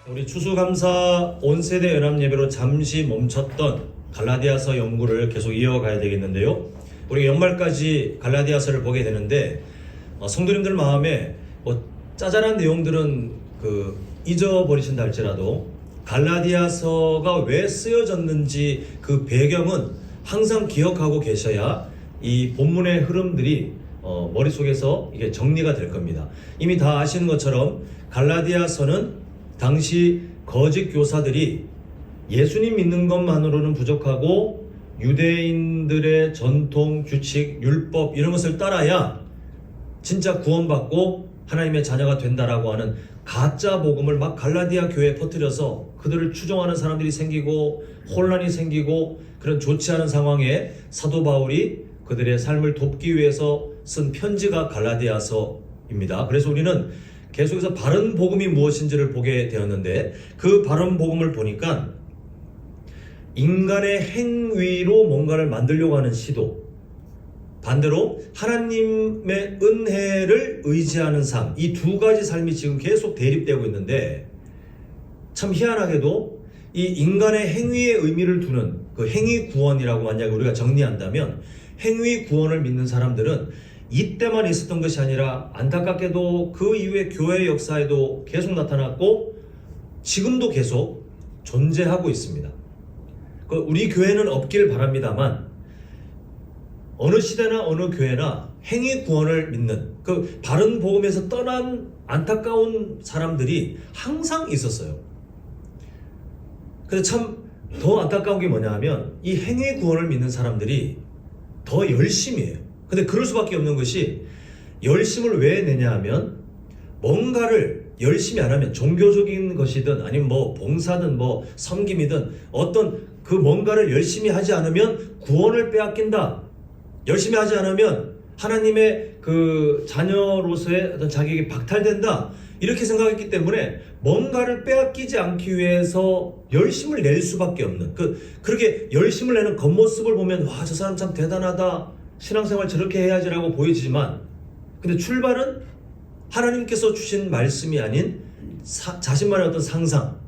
우리 추수감사 온세대 연합예배로 잠시 멈췄던 갈라디아서 연구를 계속 이어가야 되겠는데요. 우리가 연말까지 갈라디아서를 보게 되는데 성도님들 마음에 짜잘한 내용들은 잊어버리신다 할지라도 갈라디아서가 왜 쓰여졌는지 그 배경은 항상 기억하고 계셔야 이 본문의 흐름들이 머릿속에서 이게 정리가 될 겁니다. 이미 다 아시는 것처럼 갈라디아서는 당시 거짓 교사들이 예수님 믿는 것만으로는 부족하고 유대인들의 전통, 규칙, 율법 이런 것을 따라야 진짜 구원받고 하나님의 자녀가 된다라고 하는 가짜 복음을 막 갈라디아 교회에 퍼뜨려서 그들을 추종하는 사람들이 생기고 혼란이 생기고 그런 좋지 않은 상황에 사도 바울이 그들의 삶을 돕기 위해서 쓴 편지가 갈라디아서입니다. 그래서 우리는 계속해서 바른 복음이 무엇인지를 보게 되었는데 그 바른 복음을 보니까 인간의 행위로 뭔가를 만들려고 하는 시도, 반대로 하나님의 은혜를 의지하는 삶, 이 두 가지 삶이 지금 계속 대립되고 있는데 참 희한하게도 이 인간의 행위의 의미를 두는 그 행위 구원이라고 만약에 우리가 정리한다면 행위 구원을 믿는 사람들은 이때만 있었던 것이 아니라 안타깝게도 그 이후에 교회 역사에도 계속 나타났고 지금도 계속 존재하고 있습니다. 우리 교회는 없길 바랍니다만 어느 시대나 어느 교회나 행위 구원을 믿는 그 바른 복음에서 떠난 안타까운 사람들이 항상 있었어요. 근데 참 더 안타까운 게 뭐냐 하면 이 행위 구원을 믿는 사람들이 더 열심히 해요. 근데 그럴 수밖에 없는 것이 열심을 왜 내냐 하면 뭔가를 열심히 안 하면 종교적인 것이든 아니면 봉사든 섬김이든 어떤 그 뭔가를 열심히 하지 않으면 구원을 빼앗긴다. 열심히 하지 않으면 하나님의 그 자녀로서의 어떤 자격이 박탈된다. 이렇게 생각했기 때문에 뭔가를 빼앗기지 않기 위해서 열심을 낼 수밖에 없는 그렇게 열심을 내는 겉모습을 보면 와, 저 사람 참 대단하다. 신앙생활 저렇게 해야지라고 보이지만 근데 출발은 하나님께서 주신 말씀이 아닌 자신만의 어떤 상상,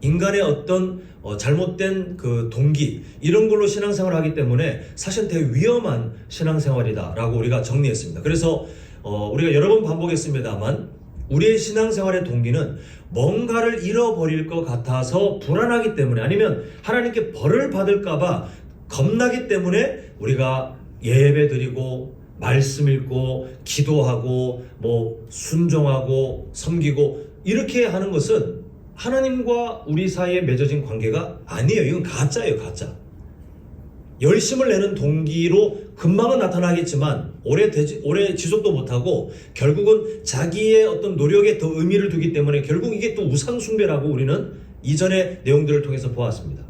인간의 어떤 잘못된 그 동기 이런 걸로 신앙생활을 하기 때문에 사실 되게 위험한 신앙생활이다라고 우리가 정리했습니다. 그래서 우리가 여러 번 반복했습니다만 우리의 신앙생활의 동기는 뭔가를 잃어버릴 것 같아서 불안하기 때문에 아니면 하나님께 벌을 받을까봐 겁나기 때문에 우리가 예배 드리고 말씀 읽고 기도하고 순종하고 섬기고 이렇게 하는 것은 하나님과 우리 사이에 맺어진 관계가 아니에요. 이건 가짜예요, 가짜. 열심을 내는 동기로 금방은 나타나겠지만 오래 지속도 못하고 결국은 자기의 어떤 노력에 더 의미를 두기 때문에 결국 이게 또 우상숭배라고 우리는 이전의 내용들을 통해서 보았습니다.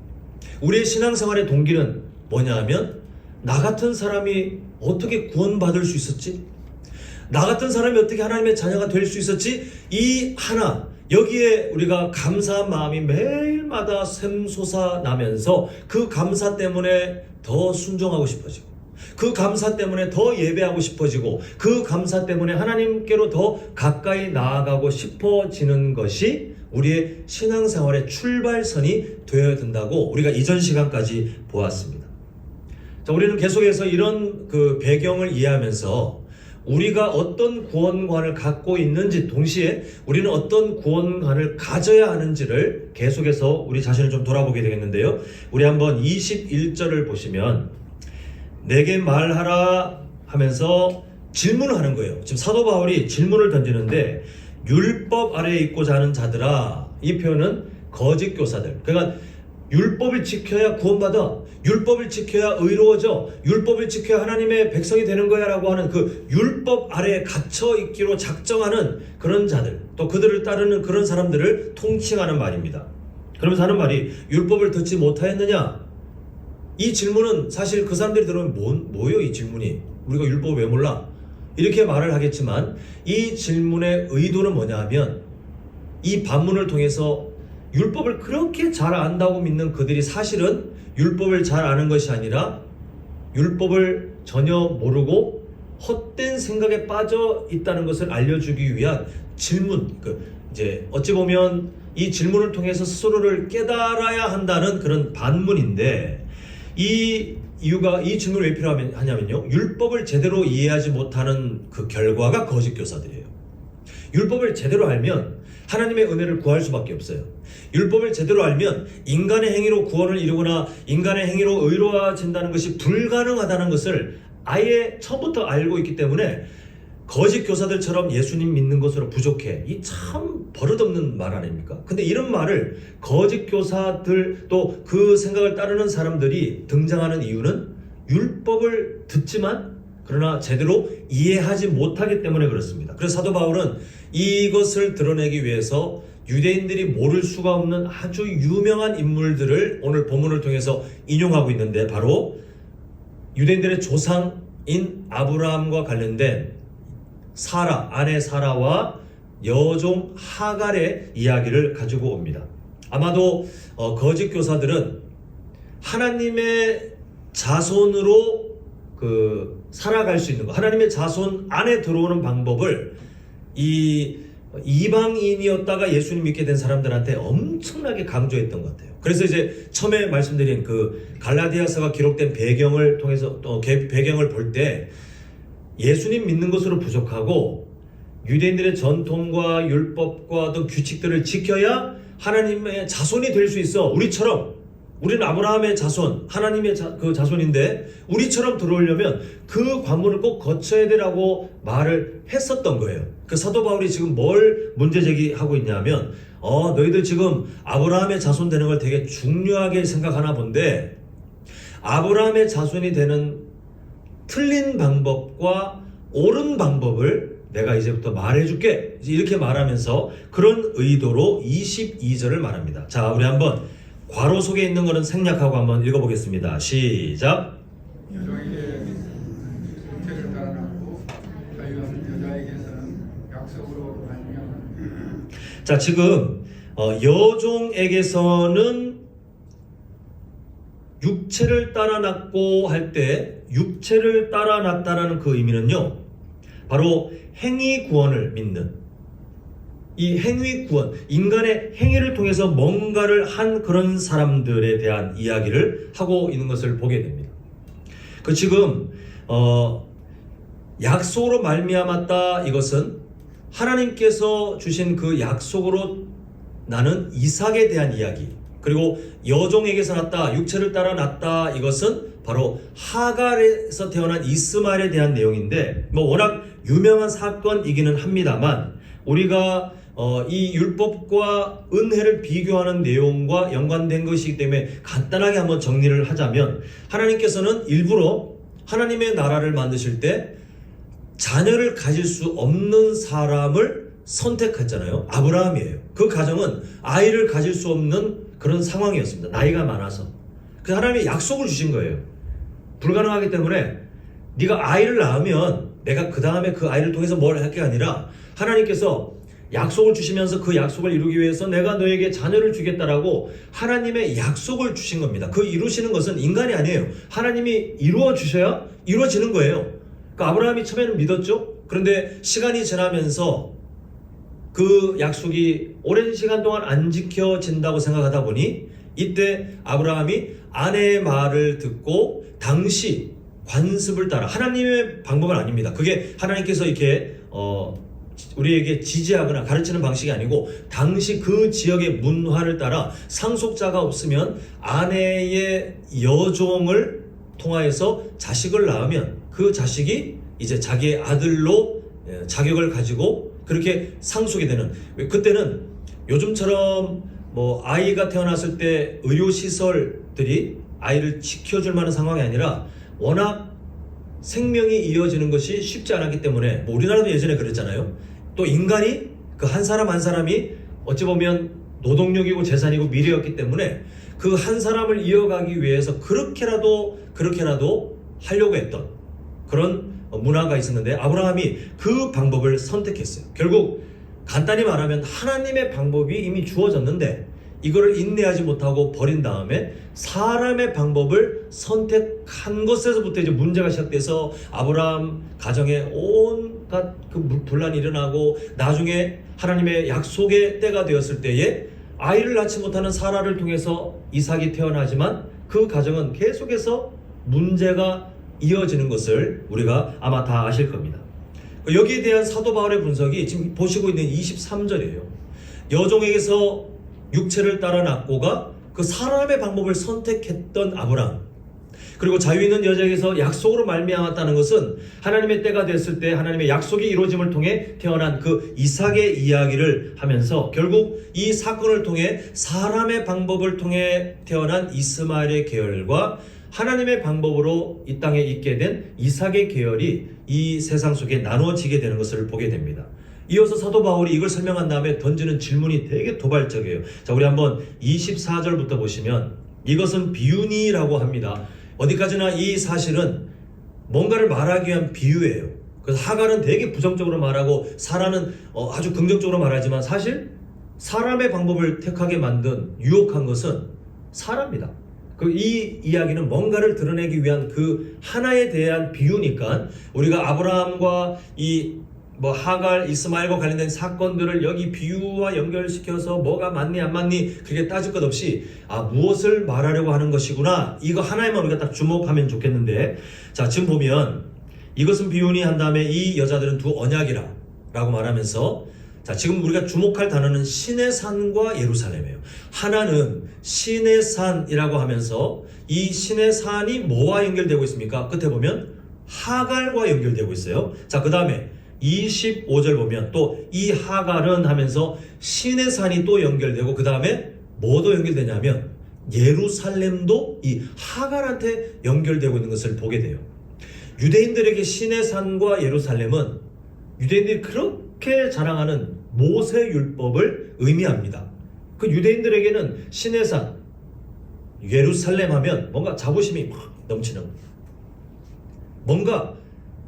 우리의 신앙생활의 동기는 뭐냐 하면 나 같은 사람이 어떻게 구원받을 수 있었지? 나 같은 사람이 어떻게 하나님의 자녀가 될 수 있었지? 이 하나 여기에 우리가 감사한 마음이 매일마다 샘솟아나면서 그 감사 때문에 더 순종하고 싶어지고 그 감사 때문에 더 예배하고 싶어지고 그 감사 때문에 하나님께로 더 가까이 나아가고 싶어지는 것이 우리의 신앙생활의 출발선이 되어야 된다고 우리가 이전 시간까지 보았습니다. 자, 우리는 계속해서 이런 그 배경을 이해하면서 우리가 어떤 구원관을 갖고 있는지 동시에 우리는 어떤 구원관을 가져야 하는지를 계속해서 우리 자신을 좀 돌아보게 되겠는데요. 우리 한번 21절을 보시면 내게 말하라 하면서 질문을 하는 거예요. 지금 사도 바울이 질문을 던지는데 율법 아래에 있고자 하는 자들아, 이 표현은 거짓 교사들. 그러니까 율법을 지켜야 구원받아. 율법을 지켜야 의로워져. 율법을 지켜야 하나님의 백성이 되는 거야 라고 하는 그 율법 아래에 갇혀 있기로 작정하는 그런 자들, 또 그들을 따르는 그런 사람들을 통칭하는 말입니다. 그러면서 하는 말이 율법을 듣지 못하였느냐? 이 질문은 사실 그 사람들이 들으면 뭐요 이 질문이? 우리가 율법을 왜 몰라? 이렇게 말을 하겠지만 이 질문의 의도는 뭐냐 하면 이 반문을 통해서 율법을 그렇게 잘 안다고 믿는 그들이 사실은 율법을 잘 아는 것이 아니라 율법을 전혀 모르고 헛된 생각에 빠져 있다는 것을 알려주기 위한 질문, 이제 어찌 보면 이 질문을 통해서 스스로를 깨달아야 한다는 그런 반문인데, 이 이유가, 이 질문을 왜 필요하냐면요, 율법을 제대로 이해하지 못하는 그 결과가 거짓 교사들이에요. 율법을 제대로 알면 하나님의 은혜를 구할 수밖에 없어요. 율법을 제대로 알면 인간의 행위로 구원을 이루거나 인간의 행위로 의로워진다는 것이 불가능하다는 것을 아예 처음부터 알고 있기 때문에 거짓 교사들처럼 예수님 믿는 것으로 부족해, 이 참 버릇없는 말 아닙니까? 근데 이런 말을 거짓 교사들, 또 그 생각을 따르는 사람들이 등장하는 이유는 율법을 듣지만 그러나 제대로 이해하지 못하기 때문에 그렇습니다. 그래서 사도 바울은 이것을 드러내기 위해서 유대인들이 모를 수가 없는 아주 유명한 인물들을 오늘 본문을 통해서 인용하고 있는데, 바로 유대인들의 조상인 아브라함과 관련된 사라, 아내 사라와 여종 하갈의 이야기를 가지고 옵니다. 아마도 거짓 교사들은 하나님의 자손으로 살아갈 수 있는 것, 하나님의 자손 안에 들어오는 방법을 이 이방인이었다가 예수님 믿게 된 사람들한테 엄청나게 강조했던 것 같아요. 그래서 이제 처음에 말씀드린 그 갈라디아서가 기록된 배경을 통해서 또 배경을 볼 때 예수님 믿는 것으로 부족하고 유대인들의 전통과 율법과 어떤 규칙들을 지켜야 하나님의 자손이 될 수 있어. 우리는 아브라함의 자손, 하나님의 그 자손인데 우리처럼 들어오려면 그 관문을 꼭 거쳐야 되라고 말을 했었던 거예요. 그 사도 바울이 지금 뭘 문제 제기하고 있냐면, 너희들 지금 아브라함의 자손 되는 걸 되게 중요하게 생각하나 본데, 아브라함의 자손이 되는 틀린 방법과 옳은 방법을 내가 이제부터 말해줄게, 이렇게 말하면서 그런 의도로 22절을 말합니다. 자, 우리 한번 괄호 속에 있는 것은 생략하고 한번 읽어보겠습니다. 시작. 여종에게 육체를 따라놨고 여자에게서는 약속으로 말미암아. 자, 지금 여종에게서는 육체를 따라 낳고 할 때 육체를 따라 낳다라는 그 의미는요, 바로 행위 구원을 믿는, 이 행위 구원, 인간의 행위를 통해서 뭔가를 한 그런 사람들에 대한 이야기를 하고 있는 것을 보게 됩니다. 그 지금 약속으로 말미암았다, 이것은 하나님께서 주신 그 약속으로 나는 이삭에 대한 이야기, 그리고 여종에게서 났다, 육체를 따라 났다, 이것은 바로 하갈에서 태어난 이스마엘에 대한 내용인데, 워낙 유명한 사건이기는 합니다만 우리가 이 율법과 은혜를 비교하는 내용과 연관된 것이기 때문에 간단하게 한번 정리를 하자면, 하나님께서는 일부러 하나님의 나라를 만드실 때 자녀를 가질 수 없는 사람을 선택했잖아요. 아브라함이에요. 그 가정은 아이를 가질 수 없는 그런 상황이었습니다. 나이가 많아서. 그 하나님이 약속을 주신 거예요. 불가능하기 때문에 네가 아이를 낳으면 내가 그 다음에 그 아이를 통해서 뭘 할 게 아니라, 하나님께서 약속을 주시면서 그 약속을 이루기 위해서 내가 너에게 자녀를 주겠다라고 하나님의 약속을 주신 겁니다. 그 이루시는 것은 인간이 아니에요. 하나님이 이루어 주셔야 이루어지는 거예요. 그러니까 아브라함이 처음에는 믿었죠. 그런데 시간이 지나면서 그 약속이 오랜 시간 동안 안 지켜진다고 생각하다 보니 이때 아브라함이 아내의 말을 듣고 당시 관습을 따라, 하나님의 방법은 아닙니다. 그게 하나님께서 이렇게 우리에게 지지하거나 가르치는 방식이 아니고, 당시 그 지역의 문화를 따라 상속자가 없으면 아내의 여종을 통하여서 자식을 낳으면 그 자식이 이제 자기의 아들로 자격을 가지고 그렇게 상속이 되는, 그때는 요즘처럼 아이가 태어났을 때 의료시설들이 아이를 지켜줄 만한 상황이 아니라 워낙 생명이 이어지는 것이 쉽지 않았기 때문에, 우리나라도 예전에 그랬잖아요. 또 인간이 그 한 사람 한 사람이 어찌 보면 노동력이고 재산이고 미래였기 때문에 그 한 사람을 이어가기 위해서 그렇게라도 하려고 했던 그런 문화가 있었는데, 아브라함이 그 방법을 선택했어요. 결국 간단히 말하면 하나님의 방법이 이미 주어졌는데 이거를 인내하지 못하고 버린 다음에 사람의 방법을 선택한 것에서부터 이제 문제가 시작돼서 아브라함 가정에 온갖 그 분란이 일어나고, 나중에 하나님의 약속의 때가 되었을 때에 아이를 낳지 못하는 사라를 통해서 이삭이 태어나지만 그 가정은 계속해서 문제가 이어지는 것을 우리가 아마 다 아실 겁니다. 여기에 대한 사도 바울의 분석이 지금 보시고 있는 23절이에요. 여종에게서 육체를 따라 낳고가 그 사람의 방법을 선택했던 아브라함, 그리고 자유 있는 여자에게서 약속으로 말미암았다는 것은 하나님의 때가 됐을 때 하나님의 약속이 이루어짐을 통해 태어난 그 이삭의 이야기를 하면서 결국 이 사건을 통해 사람의 방법을 통해 태어난 이스마엘의 계열과 하나님의 방법으로 이 땅에 있게 된 이삭의 계열이 이 세상 속에 나눠지게 되는 것을 보게 됩니다. 이어서 사도 바울이 이걸 설명한 다음에 던지는 질문이 되게 도발적이에요. 자, 우리 한번 24절부터 보시면 이것은 비유니라고 합니다. 어디까지나 이 사실은 뭔가를 말하기 위한 비유예요. 그래서 하갈은 되게 부정적으로 말하고 사라는 아주 긍정적으로 말하지만 사실 사람의 방법을 택하게 만든 유혹한 것은 사라입니다. 이 이야기는 뭔가를 드러내기 위한 그 하나에 대한 비유니까 우리가 아브라함과 하갈, 이스마엘과 관련된 사건들을 여기 비유와 연결시켜서 뭐가 맞니 안 맞니 그게 따질 것 없이 무엇을 말하려고 하는 것이구나, 이거 하나에만 우리가 딱 주목하면 좋겠는데, 자, 지금 보면 이것은 비유니 한 다음에 이 여자들은 두 언약이라 라고 말하면서, 자, 지금 우리가 주목할 단어는 신의 산과 예루살렘이에요. 하나는 신의 산이라고 하면서 이 신의 산이 뭐와 연결되고 있습니까? 끝에 보면 하갈과 연결되고 있어요. 자, 그 다음에 25절 보면 또 이 하갈은 하면서 신의 산이 또 연결되고 그 다음에 뭐도 연결되냐면 예루살렘도 이 하갈한테 연결되고 있는 것을 보게 돼요. 유대인들에게 신의 산과 예루살렘은 유대인들이 그렇게 자랑하는 모세율법을 의미합니다. 그 유대인들에게는 신의 산, 예루살렘 하면 뭔가 자부심이 막 넘치는, 뭔가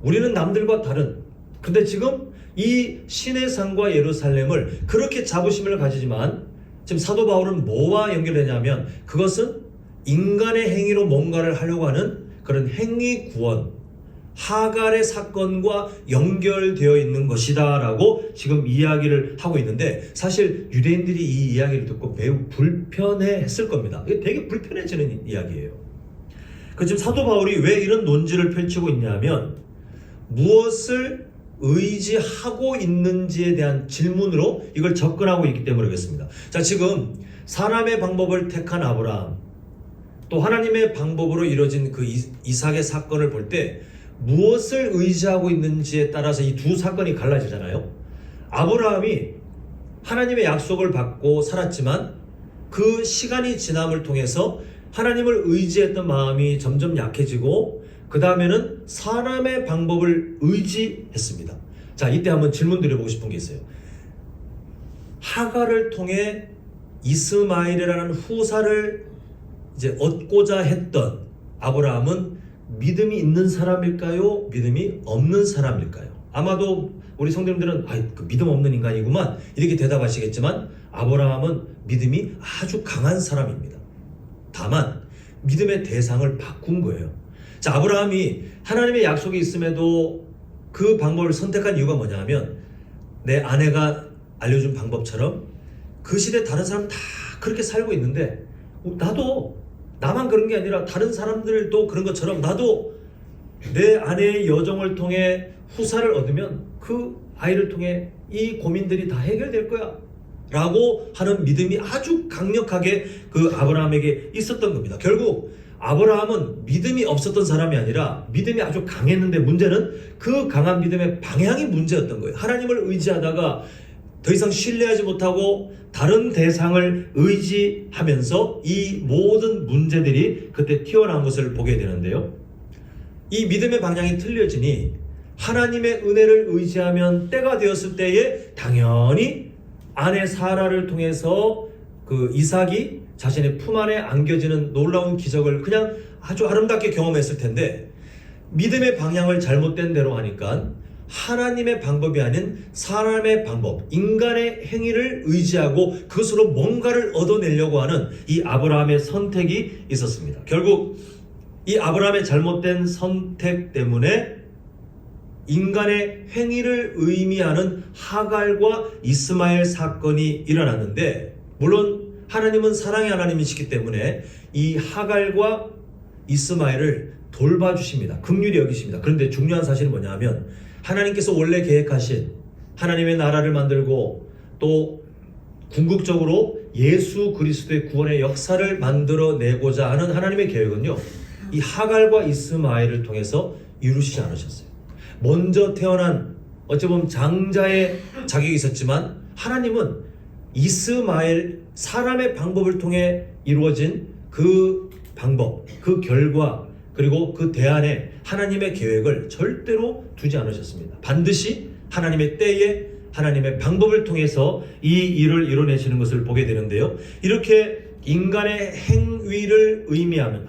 우리는 남들과 다른, 근데 지금 이 신의 산과 예루살렘을 그렇게 자부심을 가지지만 지금 사도 바울은 뭐와 연결되냐면 그것은 인간의 행위로 뭔가를 하려고 하는 그런 행위 구원, 하갈의 사건과 연결되어 있는 것이다 라고 지금 이야기를 하고 있는데, 사실 유대인들이 이 이야기를 듣고 매우 불편해 했을 겁니다. 이게 되게 불편해지는 이야기예요. 지금 사도 바울이 왜 이런 논지를 펼치고 있냐면 무엇을 의지하고 있는지에 대한 질문으로 이걸 접근하고 있기 때문에 그렇습니다. 자, 지금 사람의 방법을 택한 아브라함, 또 하나님의 방법으로 이루어진 그 이삭의 사건을 볼 때 무엇을 의지하고 있는지에 따라서 이 두 사건이 갈라지잖아요. 아브라함이 하나님의 약속을 받고 살았지만 그 시간이 지남을 통해서 하나님을 의지했던 마음이 점점 약해지고 그 다음에는 사람의 방법을 의지했습니다. 자, 이때 한번 질문 드려보고 싶은 게 있어요. 하갈을 통해 이스마엘이라는 후사를 이제 얻고자 했던 아브라함은 믿음이 있는 사람일까요? 믿음이 없는 사람일까요? 아마도 우리 성도님들은 그 믿음 없는 인간이구만 이렇게 대답하시겠지만 아브라함은 믿음이 아주 강한 사람입니다. 다만 믿음의 대상을 바꾼 거예요. 자, 아브라함이 하나님의 약속이 있음에도 그 방법을 선택한 이유가 뭐냐 하면 내 아내가 알려준 방법처럼 그 시대 다른 사람 다 그렇게 살고 있는데 나만 그런 게 아니라 다른 사람들도 그런 것처럼 나도 내 아내의 여정을 통해 후사를 얻으면 그 아이를 통해 이 고민들이 다 해결될 거야 라고 하는 믿음이 아주 강력하게 그 아브라함에게 있었던 겁니다. 결국 아브라함은 믿음이 없었던 사람이 아니라 믿음이 아주 강했는데 문제는 그 강한 믿음의 방향이 문제였던 거예요. 하나님을 의지하다가 더 이상 신뢰하지 못하고 다른 대상을 의지하면서 이 모든 문제들이 그때 튀어나온 것을 보게 되는데요. 이 믿음의 방향이 틀려지니 하나님의 은혜를 의지하면 때가 되었을 때에 당연히 아내 사라를 통해서 그 이삭이 자신의 품 안에 안겨지는 놀라운 기적을 그냥 아주 아름답게 경험했을 텐데 믿음의 방향을 잘못된 대로 하니까 하나님의 방법이 아닌 사람의 방법, 인간의 행위를 의지하고 그것으로 뭔가를 얻어내려고 하는 이 아브라함의 선택이 있었습니다. 결국 이 아브라함의 잘못된 선택 때문에 인간의 행위를 의미하는 하갈과 이스마엘 사건이 일어났는데 물론 하나님은 사랑의 하나님이시기 때문에 이 하갈과 이스마엘을 돌봐주십니다. 긍휼히 여기십니다. 그런데 중요한 사실은 뭐냐 하면 하나님께서 원래 계획하신 하나님의 나라를 만들고 또 궁극적으로 예수 그리스도의 구원의 역사를 만들어내고자 하는 하나님의 계획은요, 이 하갈과 이스마엘을 통해서 이루시지 않으셨어요. 먼저 태어난 어찌 보면 장자의 자격이 있었지만 하나님은 이스마엘 사람의 방법을 통해 이루어진 그 방법, 그 결과, 그리고 그 대안에 하나님의 계획을 절대로 두지 않으셨습니다. 반드시 하나님의 때에 하나님의 방법을 통해서 이 일을 이뤄내시는 것을 보게 되는데요. 이렇게 인간의 행위를 의미하는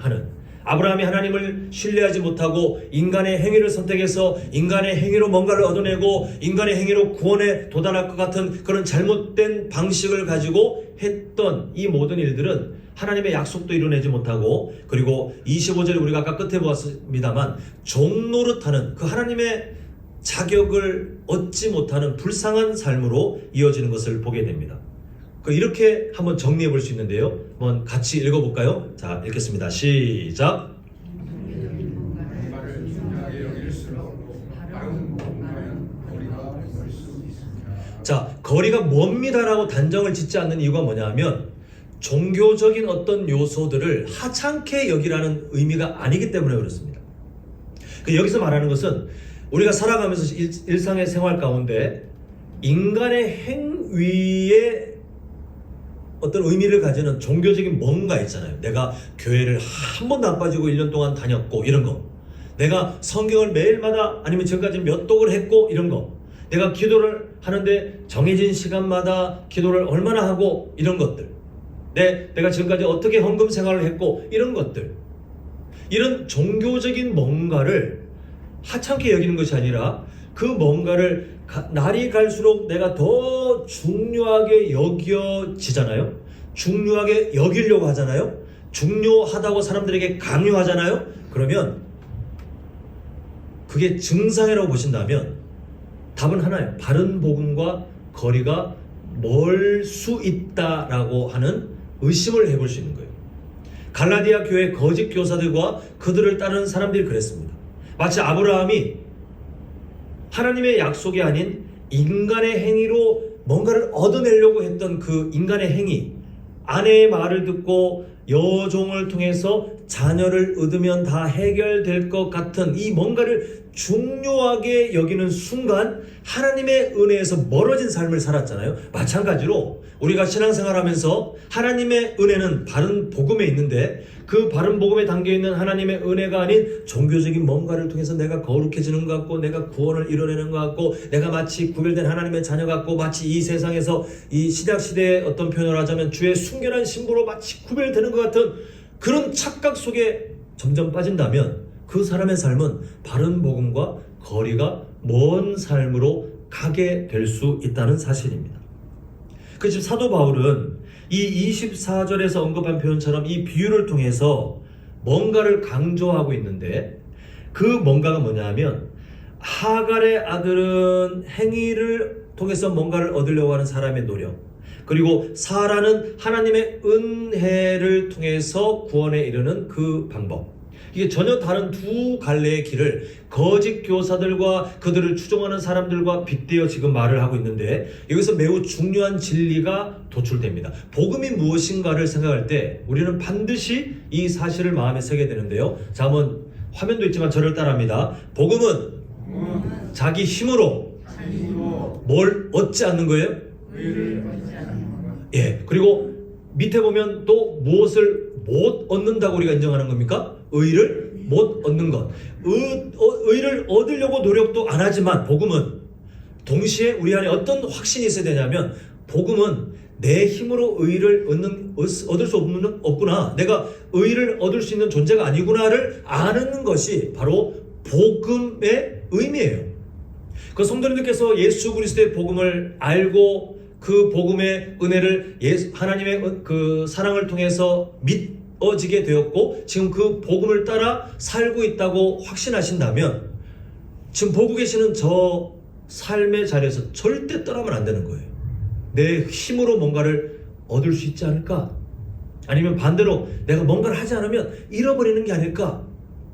아브라함이 하나님을 신뢰하지 못하고 인간의 행위를 선택해서 인간의 행위로 뭔가를 얻어내고 인간의 행위로 구원에 도달할 것 같은 그런 잘못된 방식을 가지고 했던 이 모든 일들은 하나님의 약속도 이뤄내지 못하고, 그리고 25절에 우리가 아까 끝에 보았습니다만 종노릇하는 그 하나님의 자격을 얻지 못하는 불쌍한 삶으로 이어지는 것을 보게 됩니다. 이렇게 한번 정리해 볼 수 있는데요. 한번 같이 읽어볼까요? 자, 읽겠습니다. 시작. 뭔가를 중요하게 여길수록 다른 뭔가는 거리가 멀 수 있습니다. 자, 거리가 멉니다라고 단정을 짓지 않는 이유가 뭐냐 하면 종교적인 어떤 요소들을 하찮게 여기라는 의미가 아니기 때문에 그렇습니다. 여기서 말하는 것은 우리가 살아가면서 일상의 생활 가운데 인간의 행위에 어떤 의미를 가지는 종교적인 뭔가 있잖아요. 내가 교회를 한 번도 안 빠지고 1년 동안 다녔고 이런 거, 내가 성경을 매일마다 아니면 지금까지 몇 독을 했고 이런 거, 내가 기도를 하는데 정해진 시간마다 기도를 얼마나 하고 이런 것들, 내가 지금까지 어떻게 헌금 생활을 했고 이런 것들, 이런 종교적인 뭔가를 하찮게 여기는 것이 아니라 그 뭔가를 날이 갈수록 내가 더 중요하게 여겨지잖아요. 중요하게 여기려고 하잖아요. 중요하다고 사람들에게 강요하잖아요. 그러면 그게 증상이라고 보신다면 답은 하나예요. 바른 복음과 거리가 멀 수 있다라고 하는 의심을 해볼 수 있는 거예요. 갈라디아 교회 거짓 교사들과 그들을 따르는 사람들이 그랬습니다. 마치 아브라함이 하나님의 약속이 아닌 인간의 행위로 뭔가를 얻어내려고 했던 그 인간의 행위, 아내의 말을 듣고 여종을 통해서 자녀를 얻으면 다 해결될 것 같은 이 뭔가를 중요하게 여기는 순간 하나님의 은혜에서 멀어진 삶을 살았잖아요. 마찬가지로 우리가 신앙생활하면서 하나님의 은혜는 바른 복음에 있는데 그 바른 복음에 담겨있는 하나님의 은혜가 아닌 종교적인 뭔가를 통해서 내가 거룩해지는 것 같고, 내가 구원을 이뤄내는 것 같고, 내가 마치 구별된 하나님의 자녀 같고, 마치 이 세상에서 이 신약시대의 어떤 표현을 하자면 주의 순결한 신부로 마치 구별되는 것 같은 그런 착각 속에 점점 빠진다면 그 사람의 삶은 바른 복음과 거리가 먼 삶으로 가게 될 수 있다는 사실입니다. 지금 사도 바울은 이 24절에서 언급한 표현처럼 이 비유를 통해서 뭔가를 강조하고 있는데, 그 뭔가가 뭐냐 하면 하갈의 아들은 행위를 통해서 뭔가를 얻으려고 하는 사람의 노력, 그리고 사라는 하나님의 은혜를 통해서 구원에 이르는 그 방법, 이게 전혀 다른 두 갈래의 길을 거짓 교사들과 그들을 추종하는 사람들과 빗대어 지금 말을 하고 있는데, 여기서 매우 중요한 진리가 도출됩니다. 복음이 무엇인가를 생각할 때 우리는 반드시 이 사실을 마음에 새게 되는데요. 자, 한번 화면도 있지만 저를 따라합니다. 복음은 자기 힘으로 뭘 얻지 않는 거예요? 예, 그리고 밑에 보면 또 무엇을 못 얻는다고 우리가 인정하는 겁니까? 의를 못 얻는 것. 의를 얻으려고 노력도 안 하지만 복음은 동시에 우리 안에 어떤 확신이 있어야 되냐면, 복음은 내 힘으로 의를 얻을 수 없구나, 내가 의를 얻을 수 있는 존재가 아니구나를 아는 것이 바로 복음의 의미예요. 그 성도님들께서 예수 그리스도의 복음을 알고 그 복음의 은혜를 하나님의 그 사랑을 통해서 믿어지게 되었고 지금 그 복음을 따라 살고 있다고 확신하신다면 지금 보고 계시는 저 삶의 자리에서 절대 떠나면 안 되는 거예요. 내 힘으로 뭔가를 얻을 수 있지 않을까? 아니면 반대로 내가 뭔가를 하지 않으면 잃어버리는 게 아닐까?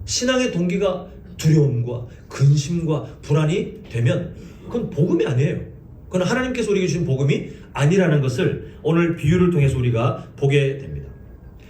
신앙의 동기가 두려움과 근심과 불안이 되면 그건 복음이 아니에요. 그건 하나님께서 우리에게 주신 복음이 아니라는 것을 오늘 비유를 통해서 우리가 보게 됩니다.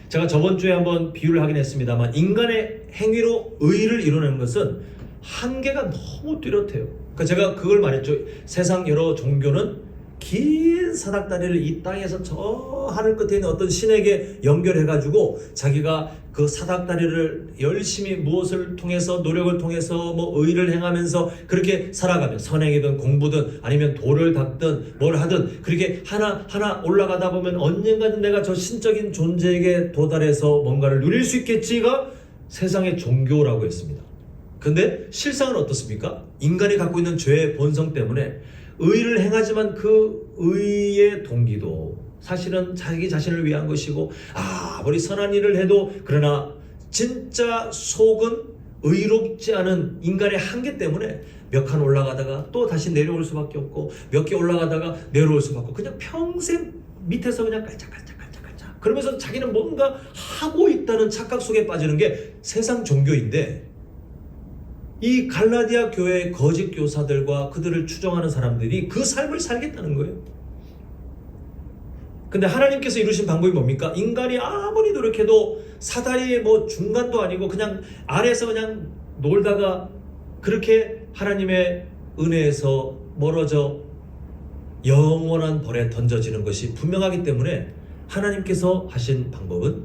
제가 저번 주에 한번 비유를 하긴 했습니다만 인간의 행위로 의를 이루는 것은 한계가 너무 뚜렷해요. 그러니까 제가 그걸 말했죠. 세상 여러 종교는 긴 사닥다리를 이 땅에서 저 하늘 끝에 있는 어떤 신에게 연결해가지고 자기가 그 사닥다리를 열심히 무엇을 통해서 노력을 통해서 뭐 의를 행하면서 그렇게 살아가면 선행이든 공부든 아니면 돌을 닦든 뭘 하든 그렇게 하나하나 올라가다 보면 언젠가는 내가 저 신적인 존재에게 도달해서 뭔가를 누릴 수 있겠지가 세상의 종교라고 했습니다. 근데 실상은 어떻습니까? 인간이 갖고 있는 죄의 본성 때문에 의를 행하지만 그 의의 동기도 사실은 자기 자신을 위한 것이고 아무리 선한 일을 해도 그러나 진짜 속은 의롭지 않은 인간의 한계 때문에 몇 칸 올라가다가 또 다시 내려올 수밖에 없고 몇 개 올라가다가 내려올 수밖에 없고 그냥 평생 밑에서 그냥 깔짝깔짝 그러면서 자기는 뭔가 하고 있다는 착각 속에 빠지는 게 세상 종교인데 이 갈라디아 교회의 거짓 교사들과 그들을 추종하는 사람들이 그 삶을 살겠다는 거예요. 근데 하나님께서 이루신 방법이 뭡니까? 인간이 아무리 노력해도 사다리의 뭐 중간도 아니고 그냥 아래에서 그냥 놀다가 그렇게 하나님의 은혜에서 멀어져 영원한 벌에 던져지는 것이 분명하기 때문에 하나님께서 하신 방법은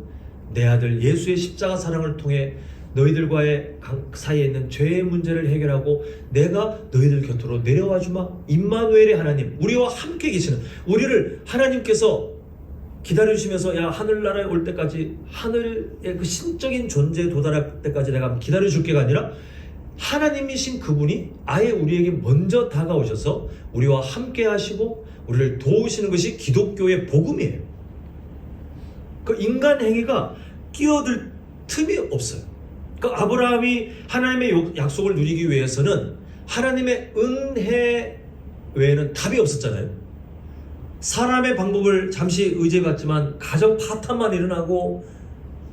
내 아들 예수의 십자가 사랑을 통해 너희들과의 사이에 있는 죄의 문제를 해결하고 내가 너희들 곁으로 내려와 주마. 임마누엘의 하나님, 우리와 함께 계시는 우리를 하나님께서 기다려주시면서 야 하늘나라에 올 때까지 하늘의 그 신적인 존재에 도달할 때까지 내가 기다려줄게가 아니라 하나님이신 그분이 아예 우리에게 먼저 다가오셔서 우리와 함께 하시고 우리를 도우시는 것이 기독교의 복음이에요. 그 인간 행위가 끼어들 틈이 없어요. 그 아브라함이 하나님의 약속을 누리기 위해서는 하나님의 은혜 외에는 답이 없었잖아요. 사람의 방법을 잠시 의지해봤지만 가정 파탄만 일어나고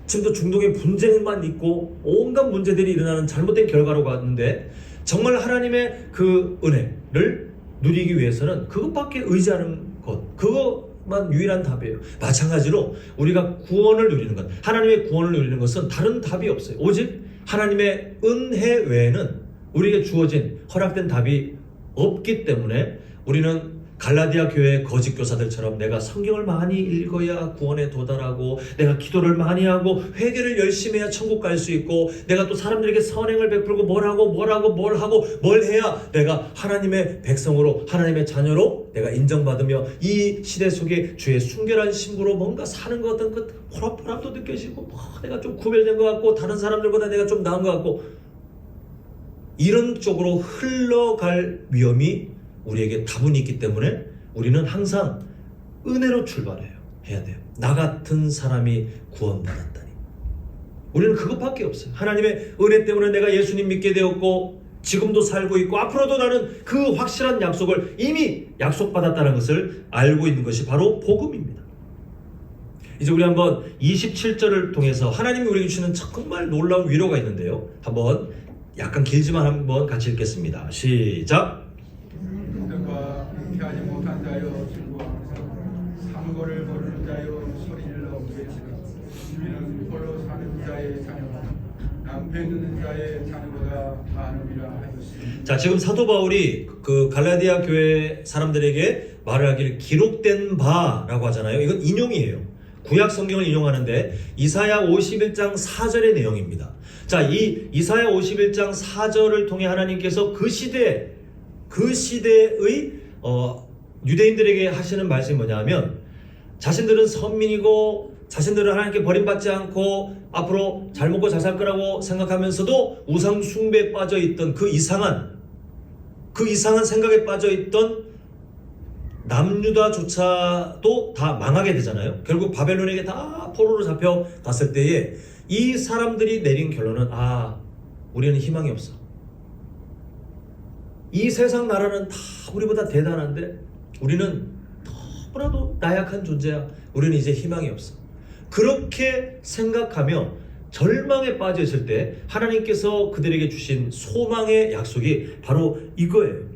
지금도 중동의 분쟁만 있고 온갖 문제들이 일어나는 잘못된 결과로 갔는데 정말 하나님의 그 은혜를 누리기 위해서는 그것밖에 의지하는 것, 그것만 유일한 답이에요. 마찬가지로 우리가 구원을 누리는 것, 하나님의 구원을 누리는 것은 다른 답이 없어요. 오직 하나님의 은혜 외에는 우리에게 주어진 허락된 답이 없기 때문에 우리는 갈라디아 교회의 거짓 교사들처럼 내가 성경을 많이 읽어야 구원에 도달하고 내가 기도를 많이 하고 회개를 열심히 해야 천국 갈 수 있고 내가 또 사람들에게 선행을 베풀고 뭘 하고 뭘 해야 내가 하나님의 백성으로 하나님의 자녀로 내가 인정받으며 이 시대 속에 주의 순결한 신부로 뭔가 사는 것 같은 그 보람도 느껴지고 내가 좀 구별된 것 같고 다른 사람들보다 내가 좀 나은 것 같고 이런 쪽으로 흘러갈 위험이 우리에게 다분히 있기 때문에 우리는 항상 은혜로 해야 돼요. 나 같은 사람이 구원받았다니. 우리는 그것밖에 없어요. 하나님의 은혜 때문에 내가 예수님 믿게 되었고 지금도 살고 있고 앞으로도 나는 그 확실한 약속을 이미 약속받았다는 것을 알고 있는 것이 바로 복음입니다. 이제 우리 한번 27절을 통해서 하나님이 우리에게 주시는 정말 놀라운 위로가 있는데요. 한번 약간 길지만 한번 같이 읽겠습니다. 시작! 그가 잉태하지 못한 자여 즐거워하면서 상고를 모르는 자여 소리질러 외치라. 주는 홀로 사는 자의 자녀가 낭패 드는 자의 자녀보다 많음이라 하였으니. 자, 지금 사도 바울이 그 갈라디아 교회 사람들에게 말을 하길 기록된 바라고 하잖아요. 이건 인용이에요. 구약 성경을 인용하는데 이사야 51장 4절의 내용입니다. 자, 이 이사야 51장 4절을 통해 하나님께서 그 시대의 유대인들에게 하시는 말씀이 뭐냐면 자신들은 선민이고 자신들은 하나님께 버림받지 않고 앞으로 잘 먹고 잘 살 거라고 생각하면서도 우상 숭배에 빠져 있던 그 이상한 생각에 빠져 있던 남유다조차도 다 망하게 되잖아요. 결국 바벨론에게 다 포로로 잡혀갔을 때에 이 사람들이 내린 결론은 우리는 희망이 없어. 이 세상 나라는 다 우리보다 대단한데 우리는 너무나도 나약한 존재야. 우리는 이제 희망이 없어. 그렇게 생각하며 절망에 빠져 있을 때 하나님께서 그들에게 주신 소망의 약속이 바로 이거예요.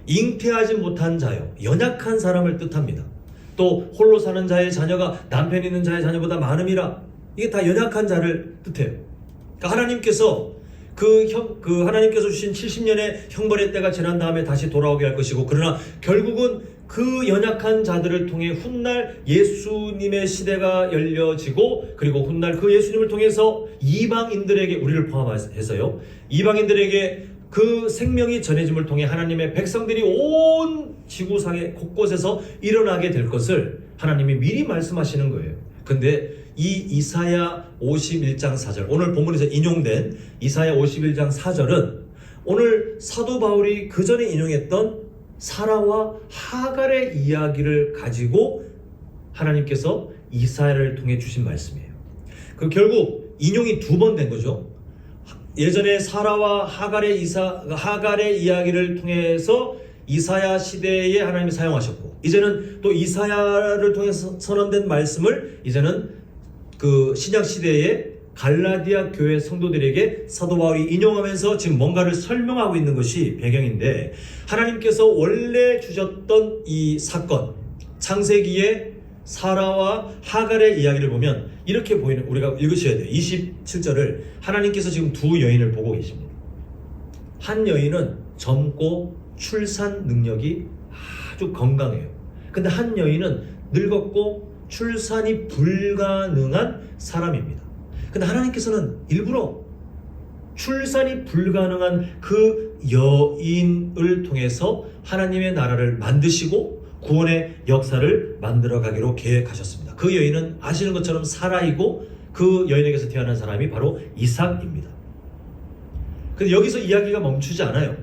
잉태하지 못한 자요, 연약한 사람을 뜻합니다. 또 홀로 사는 자의 자녀가 남편 있는 자의 자녀보다 많음이라. 이게 다 연약한 자를 뜻해요. 그러니까 하나님께서 하나님께서 주신 70년의 형벌의 때가 지난 다음에 다시 돌아오게 할 것이고, 그러나 결국은 그 연약한 자들을 통해 훗날 예수님의 시대가 열려지고, 그리고 훗날 그 예수님을 통해서 이방인들에게, 우리를 포함해서요, 이방인들에게 그 생명이 전해짐을 통해 하나님의 백성들이 온 지구상의 곳곳에서 일어나게 될 것을 하나님이 미리 말씀하시는 거예요. 근데 이 이사야 51장 4절, 오늘 본문에서 인용된 이사야 51장 4절은 오늘 사도 바울이 그 전에 인용했던 사라와 하갈의 이야기를 가지고 하나님께서 이사야를 통해 주신 말씀이에요. 그 결국 인용이 두 번 된 거죠. 예전에 사라와 하갈의 이야기를 통해서 이사야 시대에 하나님이 사용하셨고, 이제는 또 이사야를 통해서 선언된 말씀을 이제는 그 신약 시대에 갈라디아 교회 성도들에게 사도 바울이 인용하면서 지금 뭔가를 설명하고 있는 것이 배경인데, 하나님께서 원래 주셨던 이 사건, 창세기에 사라와 하갈의 이야기를 보면 이렇게 보이는, 우리가 읽으셔야 돼요. 27절을 하나님께서 지금 두 여인을 보고 계십니다. 한 여인은 젊고 출산 능력이 아주 건강해요. 근데 한 여인은 늙었고 출산이 불가능한 사람입니다. 근데 하나님께서는 일부러 출산이 불가능한 그 여인을 통해서 하나님의 나라를 만드시고 구원의 역사를 만들어 가기로 계획하셨습니다. 그 여인은 아시는 것처럼 사라이고, 그 여인에게서 태어난 사람이 바로 이삭입니다. 근데 여기서 이야기가 멈추지 않아요.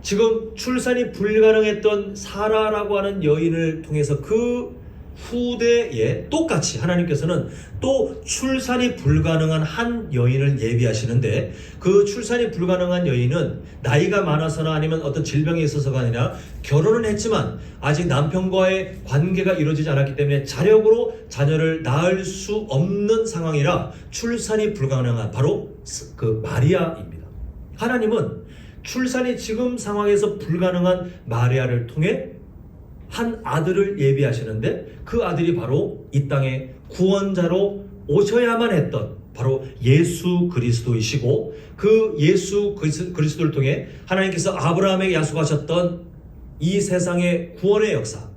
지금 출산이 불가능했던 사라라고 하는 여인을 통해서 그 후대에 똑같이 하나님께서는 또 출산이 불가능한 한 여인을 예비하시는데, 그 출산이 불가능한 여인은 나이가 많아서나 아니면 어떤 질병이 있어서가 아니라 결혼은 했지만 아직 남편과의 관계가 이루어지지 않았기 때문에 자력으로 자녀를 낳을 수 없는 상황이라 출산이 불가능한 바로 그 마리아입니다. 하나님은 출산이 지금 상황에서 불가능한 마리아를 통해 한 아들을 예비하시는데, 그 아들이 바로 이 땅에 구원자로 오셔야만 했던 바로 예수 그리스도이시고, 그 예수 그리스도를 통해 하나님께서 아브라함에게 약속하셨던 이 세상의 구원의 역사,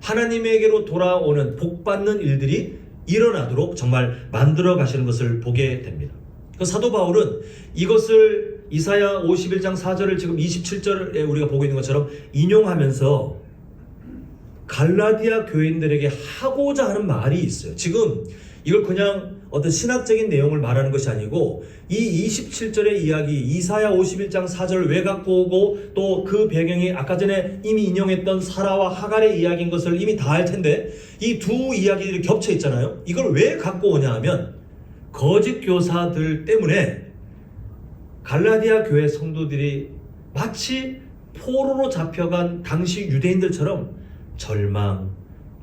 하나님에게로 돌아오는 복받는 일들이 일어나도록 정말 만들어 가시는 것을 보게 됩니다. 그 사도 바울은 이것을 이사야 51장 4절을 지금 27절에 우리가 보고 있는 것처럼 인용하면서 갈라디아 교인들에게 하고자 하는 말이 있어요. 지금 이걸 그냥 어떤 신학적인 내용을 말하는 것이 아니고, 이 27절의 이야기, 이사야 51장 4절을 왜 갖고 오고, 또 그 배경이 아까 전에 이미 인용했던 사라와 하갈의 이야기인 것을 이미 다 알 텐데, 이 두 이야기들이 겹쳐 있잖아요. 이걸 왜 갖고 오냐 하면, 거짓 교사들 때문에 갈라디아 교회 성도들이 마치 포로로 잡혀간 당시 유대인들처럼 절망,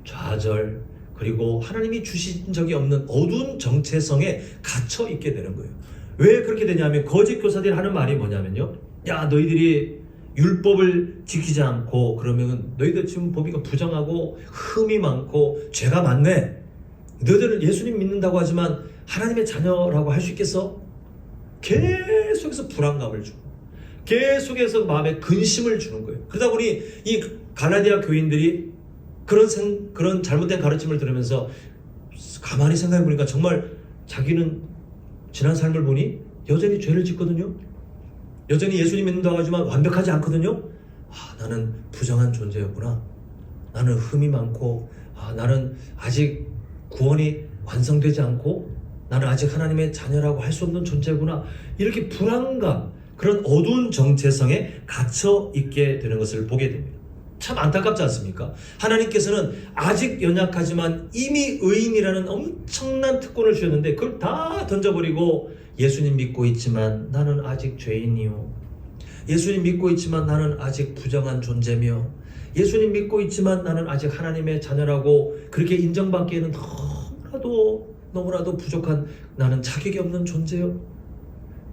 좌절, 그리고 하나님이 주신 적이 없는 어두운 정체성에 갇혀 있게 되는 거예요. 왜 그렇게 되냐면, 거짓 교사들이 하는 말이 뭐냐면요, 야, 너희들이 율법을 지키지 않고 그러면 너희들 지금 보니까 부정하고 흠이 많고 죄가 많네. 너희들은 예수님 믿는다고 하지만 하나님의 자녀라고 할 수 있겠어? 계속해서 불안감을 주고 계속해서 마음에 근심을 주는 거예요. 그러다 보니 이 갈라디아 교인들이 그런 잘못된 가르침을 들으면서 가만히 생각해 보니까 정말 자기는 지난 삶을 보니 여전히 죄를 짓거든요. 여전히 예수님 믿는다고 하지만 완벽하지 않거든요. 나는 부정한 존재였구나. 나는 흠이 많고, 나는 아직 구원이 완성되지 않고, 나는 아직 하나님의 자녀라고 할 수 없는 존재구나. 이렇게 불안감, 그런 어두운 정체성에 갇혀 있게 되는 것을 보게 됩니다. 참 안타깝지 않습니까? 하나님께서는 아직 연약하지만 이미 의인이라는 엄청난 특권을 주셨는데, 그걸 다 던져버리고 예수님 믿고 있지만 나는 아직 죄인이요, 예수님 믿고 있지만 나는 아직 부정한 존재며, 예수님 믿고 있지만 나는 아직 하나님의 자녀라고 그렇게 인정받기에는 너무나도 부족한, 나는 자격이 없는 존재요.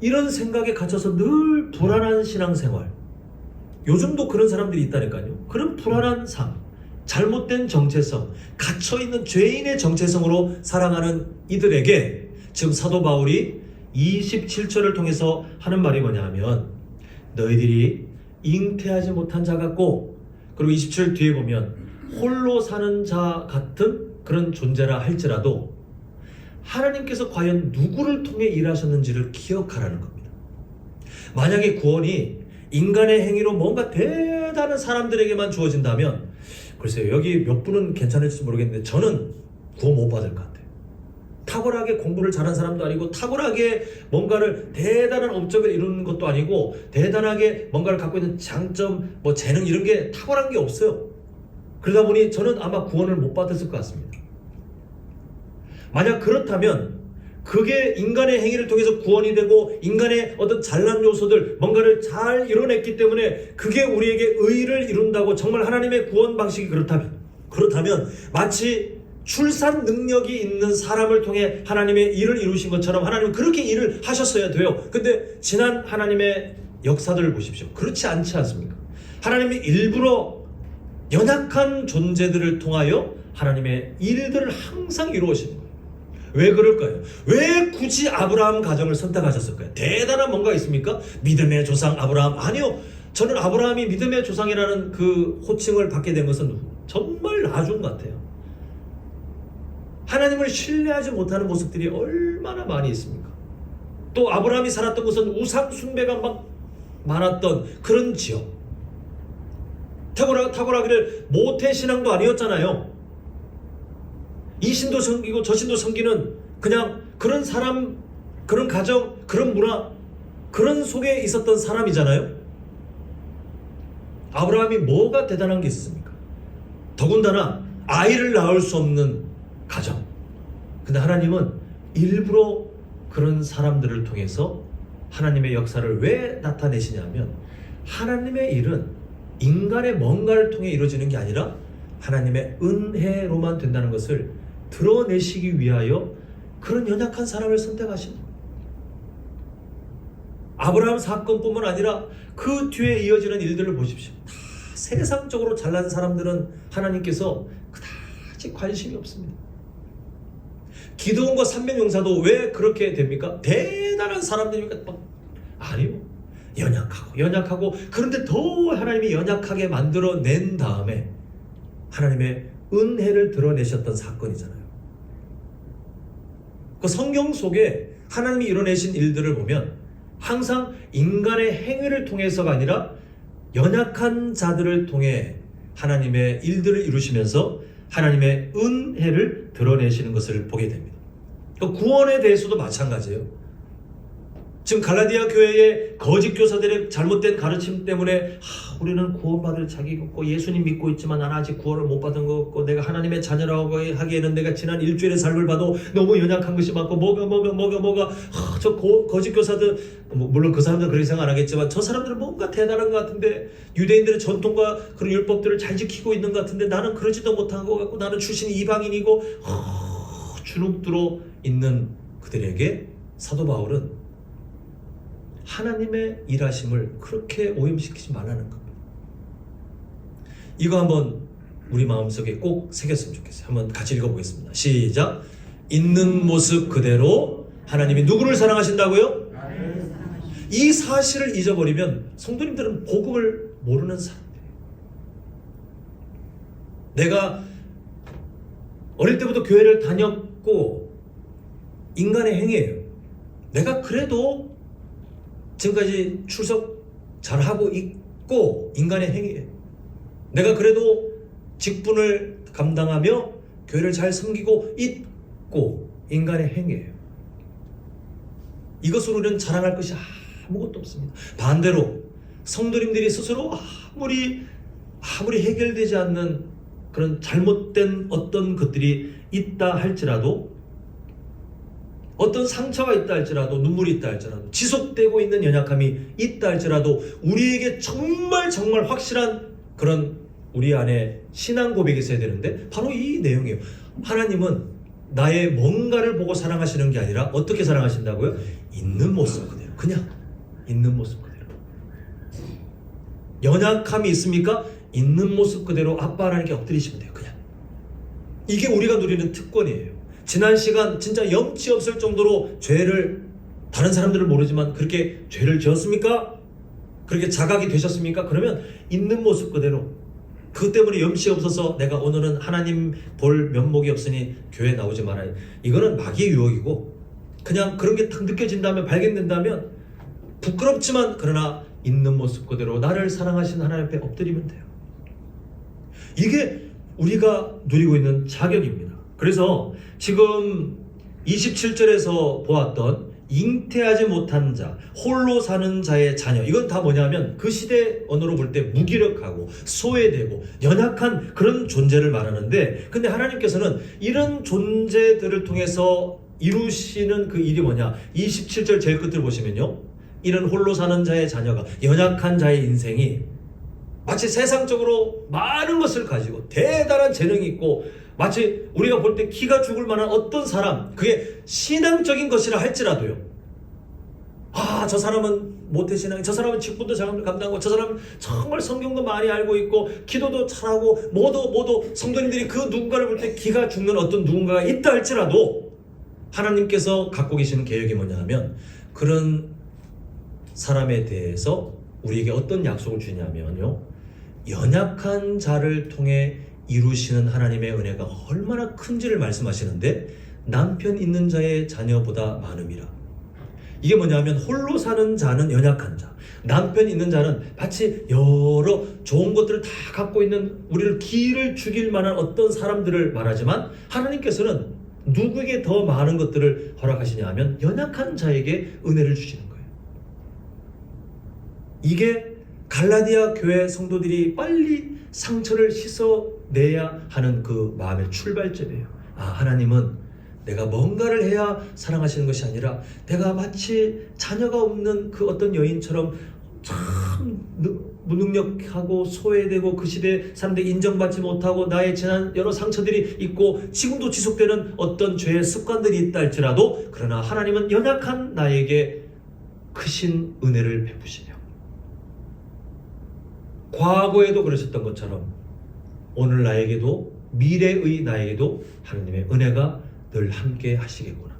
이런 생각에 갇혀서 늘 불안한 신앙생활. 요즘도 그런 사람들이 있다니까요. 그런 불안한 삶, 잘못된 정체성, 갇혀있는 죄인의 정체성으로 살아가는 이들에게 지금 사도 바울이 27절을 통해서 하는 말이 뭐냐 하면, 너희들이 잉태하지 못한 자 같고, 그리고 27절 뒤에 보면 홀로 사는 자 같은 그런 존재라 할지라도 하나님께서 과연 누구를 통해 일하셨는지를 기억하라는 겁니다. 만약에 구원이 인간의 행위로 뭔가 대단한 사람들에게만 주어진다면, 글쎄요, 여기 몇 분은 괜찮을지 모르겠는데 저는 구원 못 받을 것 같아요. 탁월하게 공부를 잘한 사람도 아니고, 탁월하게 뭔가를 대단한 업적을 이루는 것도 아니고, 대단하게 뭔가를 갖고 있는 장점, 재능 이런 게 탁월한 게 없어요. 그러다 보니 저는 아마 구원을 못 받았을 것 같습니다. 만약 그렇다면 그게 인간의 행위를 통해서 구원이 되고, 인간의 어떤 잘난 요소들 뭔가를 잘 이뤄냈기 때문에 그게 우리에게 의를 이룬다고, 정말 하나님의 구원 방식이 그렇다면 마치 출산 능력이 있는 사람을 통해 하나님의 일을 이루신 것처럼 하나님은 그렇게 일을 하셨어야 돼요. 근데 지난 하나님의 역사들을 보십시오. 그렇지 않지 않습니까? 하나님이 일부러 연약한 존재들을 통하여 하나님의 일들을 항상 이루어지는 거예요. 왜 그럴까요? 왜 굳이 아브라함 가정을 선택하셨을까요? 대단한 뭔가 있습니까? 믿음의 조상 아브라함. 아니요. 저는 아브라함이 믿음의 조상이라는 그 호칭을 받게 된 것은 정말 나중 같아요. 하나님을 신뢰하지 못하는 모습들이 얼마나 많이 있습니까? 또 아브라함이 살았던 곳은 우상 숭배가 막 많았던 그런 지역. 탁월하기를 모태신앙도 아니었잖아요. 이 신도 섬기고 저 신도 섬기는 그냥 그런 사람, 그런 가정, 그런 문화, 그런 속에 있었던 사람이잖아요. 아브라함이 뭐가 대단한 게 있었습니까? 더군다나 아이를 낳을 수 없는 가정. 근데 하나님은 일부러 그런 사람들을 통해서 하나님의 역사를 왜 나타내시냐면, 하나님의 일은 인간의 뭔가를 통해 이루어지는 게 아니라 하나님의 은혜로만 된다는 것을 드러내시기 위하여 그런 연약한 사람을 선택하신 거예요. 아브라함 사건뿐만 아니라 그 뒤에 이어지는 일들을 보십시오. 다 세상적으로 잘난 사람들은 하나님께서 그다지 관심이 없습니다. 기드온과 300용사도 왜 그렇게 됩니까? 대단한 사람들입니까? 아니요. 연약하고 그런데 더 하나님이 연약하게 만들어낸 다음에 하나님의 은혜를 드러내셨던 사건이잖아요. 그 성경 속에 하나님이 이뤄내신 일들을 보면 항상 인간의 행위를 통해서가 아니라 연약한 자들을 통해 하나님의 일들을 이루시면서 하나님의 은혜를 드러내시는 것을 보게 됩니다. 구원에 대해서도 마찬가지예요. 지금 갈라디아 교회의 거짓 교사들의 잘못된 가르침 때문에 우리는 구원받을 자격이 없고, 예수님 믿고 있지만 나는 아직 구원을 못 받은 것 같고, 내가 하나님의 자녀라고 하기에는 내가 지난 일주일의 삶을 봐도 너무 연약한 것이 많고, 저 거짓 교사들, 물론 그 사람들은 그렇게 생각 안 하겠지만 저 사람들은 뭔가 대단한 것 같은데, 유대인들의 전통과 그런 율법들을 잘 지키고 있는 것 같은데 나는 그러지도 못한 것 같고, 나는 출신이 이방인이고, 주눅들어 있는 그들에게 사도 바울은 하나님의 일하심을 그렇게 오염시키지 말라는 겁니다. 이거 한번 우리 마음속에 꼭 새겼으면 좋겠어요. 한번 같이 읽어보겠습니다. 시작. 있는 모습 그대로 하나님이 누구를 사랑하신다고요? 이 사실을 잊어버리면 성도님들은 복음을 모르는 사람들이에요. 내가 어릴 때부터 교회를 다녔고, 인간의 행위예요. 내가 그래도 지금까지 출석 잘하고 있고, 인간의 행위예요. 내가 그래도 직분을 감당하며 교회를 잘 섬기고 있고, 인간의 행위예요. 이것으로 우리는 자랑할 것이 아무것도 없습니다. 반대로 성도님들이 스스로 아무리 해결되지 않는 그런 잘못된 어떤 것들이 있다 할지라도, 어떤 상처가 있다 할지라도, 눈물이 있다 할지라도, 지속되고 있는 연약함이 있다 할지라도, 우리에게 정말 확실한 그런 우리 안에 신앙 고백이 있어야 되는데 바로 이 내용이에요. 하나님은 나의 뭔가를 보고 사랑하시는 게 아니라 어떻게 사랑하신다고요? 있는 모습 그대로. 그냥 있는 모습 그대로. 연약함이 있습니까? 있는 모습 그대로 아빠 하나님께 엎드리시면 돼요. 그냥. 이게 우리가 누리는 특권이에요. 지난 시간 진짜 염치 없을 정도로 죄를, 다른 사람들은 모르지만 그렇게 죄를 지었습니까? 그렇게 자각이 되셨습니까? 그러면 있는 모습 그대로. 그것 때문에 염치 없어서 내가 오늘은 하나님 볼 면목이 없으니 교회 나오지 말아요. 이거는 마귀의 유혹이고, 그냥 그런 게 딱 느껴진다면, 발견된다면 부끄럽지만 그러나 있는 모습 그대로 나를 사랑하신 하나님 앞에 엎드리면 돼요. 이게 우리가 누리고 있는 자격입니다. 그래서 지금 27절에서 보았던 잉태하지 못한 자, 홀로 사는 자의 자녀, 이건 다 뭐냐면 그 시대 언어로 볼 때 무기력하고 소외되고 연약한 그런 존재를 말하는데, 근데 하나님께서는 이런 존재들을 통해서 이루시는 그 일이 뭐냐, 27절 제일 끝을 보시면요, 이런 홀로 사는 자의 자녀가, 연약한 자의 인생이 마치 세상적으로 많은 것을 가지고 대단한 재능이 있고, 마치 우리가 볼 때 기가 죽을 만한 어떤 사람, 그게 신앙적인 것이라 할지라도요, 아, 저 사람은 모태신앙, 저 사람은 직분도 잘 감당하고, 저 사람은 정말 성경도 많이 알고 있고 기도도 잘하고, 모두 성도님들이 그 누군가를 볼 때 기가 죽는 어떤 누군가가 있다 할지라도 하나님께서 갖고 계시는 계획이 뭐냐 하면, 그런 사람에 대해서 우리에게 어떤 약속을 주냐면요, 연약한 자를 통해 이루시는 하나님의 은혜가 얼마나 큰지를 말씀하시는데, 남편 있는 자의 자녀보다 많음이라. 이게 뭐냐면 홀로 사는 자는 연약한 자, 남편 있는 자는 마치 여러 좋은 것들을 다 갖고 있는, 우리를 기를 죽일 만한 어떤 사람들을 말하지만, 하나님께서는 누구에게 더 많은 것들을 허락하시냐 하면 연약한 자에게 은혜를 주시는 거예요. 이게 갈라디아 교회 성도들이 빨리 상처를 씻어내야 하는 그 마음의 출발점이에요. 아, 하나님은 내가 뭔가를 해야 사랑하시는 것이 아니라, 내가 마치 자녀가 없는 그 어떤 여인처럼 참 무능력하고 소외되고 그 시대 사람들이 인정받지 못하고 나의 지난 여러 상처들이 있고 지금도 지속되는 어떤 죄의 습관들이 있다 할지라도, 그러나 하나님은 연약한 나에게 크신 은혜를 베푸시며, 과거에도 그러셨던 것처럼 오늘 나에게도, 미래의 나에게도 하나님의 은혜가 늘 함께 하시겠구나.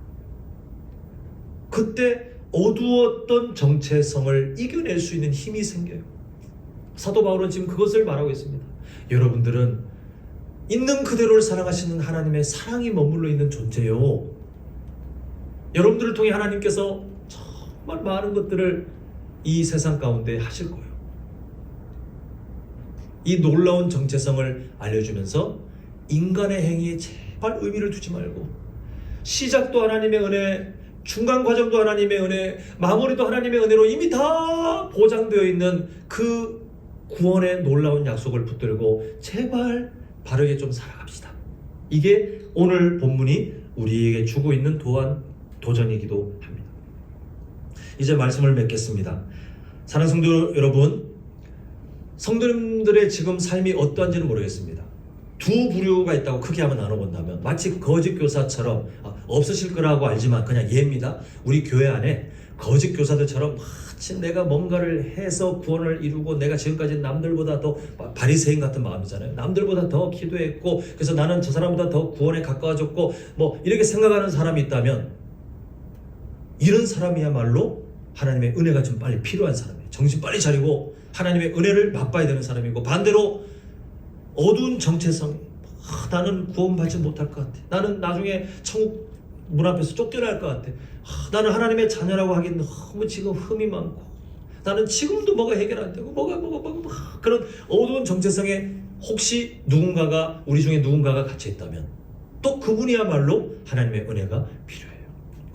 그때 어두웠던 정체성을 이겨낼 수 있는 힘이 생겨요. 사도 바울은 지금 그것을 말하고 있습니다. 여러분들은 있는 그대로를 사랑하시는 하나님의 사랑이 머물러 있는 존재요. 여러분들을 통해 하나님께서 정말 많은 것들을 이 세상 가운데 하실 거예요. 이 놀라운 정체성을 알려주면서 인간의 행위에 제발 의미를 두지 말고, 시작도 하나님의 은혜, 중간 과정도 하나님의 은혜, 마무리도 하나님의 은혜로 이미 다 보장되어 있는 그 구원의 놀라운 약속을 붙들고 제발 바르게 좀 살아갑시다. 이게 오늘 본문이 우리에게 주고 있는 도전이기도 합니다. 이제 말씀을 맺겠습니다. 사랑하는 성도 여러분, 성도님들의 지금 삶이 어떠한지는 모르겠습니다. 두 부류가 있다고 크게 한번 나눠본다면, 마치 거짓 교사처럼, 없으실 거라고 알지만 그냥 예입니다. 우리 교회 안에 거짓 교사들처럼 마치 내가 뭔가를 해서 구원을 이루고, 내가 지금까지 남들보다 더, 바리새인 같은 마음이잖아요. 남들보다 더 기도했고 그래서 나는 저 사람보다 더 구원에 가까워졌고, 뭐 이렇게 생각하는 사람이 있다면, 이런 사람이야말로 하나님의 은혜가 좀 빨리 필요한 사람이에요. 정신 빨리 차리고 하나님의 은혜를 맛봐야 되는 사람이고, 반대로 어두운 정체성, 나는 구원받지 못할 것 같아, 나는 나중에 천국 문 앞에서 쫓겨날 것 같아, 나는 하나님의 자녀라고 하기엔 너무 지금 흠이 많고, 나는 지금도 뭐가 해결 안 되고, 뭐가 그런 어두운 정체성에 혹시 누군가가, 우리 중에 누군가가 갇혀 있다면, 또 그분이야말로 하나님의 은혜가 필요해요.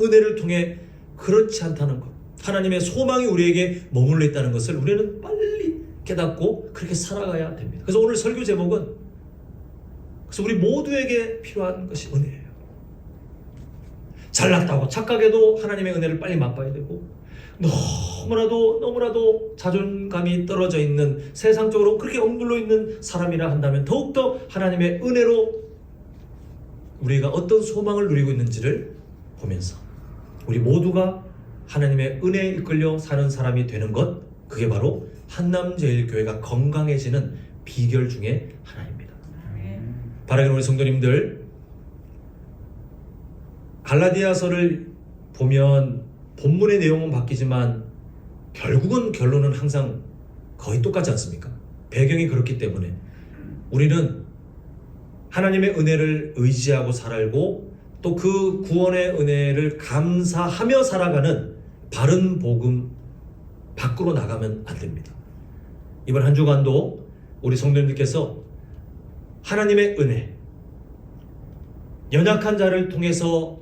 은혜를 통해 그렇지 않다는 것, 하나님의 소망이 우리에게 머물러 있다는 것을 우리는 빨리 깨닫고 그렇게 살아가야 됩니다. 그래서 오늘 설교 제목은, 그래서 우리 모두에게 필요한 것이 은혜예요. 잘났다고 착각해도 하나님의 은혜를 빨리 맛봐야 되고, 너무나도 자존감이 떨어져 있는, 세상적으로 그렇게 억눌려 있는 사람이라 한다면 더욱더 하나님의 은혜로 우리가 어떤 소망을 누리고 있는지를 보면서 우리 모두가 하나님의 은혜에 이끌려 사는 사람이 되는 것, 그게 바로 한남제일교회가 건강해지는 비결 중에 하나입니다. 바라기는 우리 성도님들, 갈라디아서를 보면 본문의 내용은 바뀌지만 결국은 결론은 항상 거의 똑같지 않습니까? 배경이 그렇기 때문에 우리는 하나님의 은혜를 의지하고 살고 또 그 구원의 은혜를 감사하며 살아가는 바른 복음 밖으로 나가면 안 됩니다. 이번 한 주간도 우리 성도님들께서 하나님의 은혜, 연약한 자를 통해서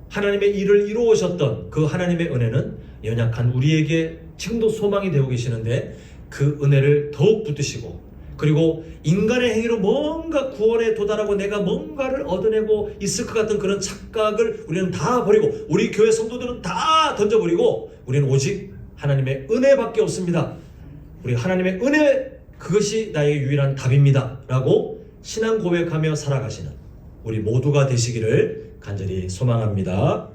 하나님의 일을 이루어오셨던 그 하나님의 은혜는 연약한 우리에게 지금도 소망이 되고 계시는데, 그 은혜를 더욱 붙드시고, 그리고 인간의 행위로 뭔가 구원에 도달하고 내가 뭔가를 얻어내고 있을 것 같은 그런 착각을 우리는 다 버리고, 우리 교회 성도들은 다 던져버리고, 우리는 오직 하나님의 은혜밖에 없습니다. 우리 하나님의 은혜, 그것이 나의 유일한 답입니다 라고 신앙 고백하며 살아가시는 우리 모두가 되시기를 간절히 소망합니다.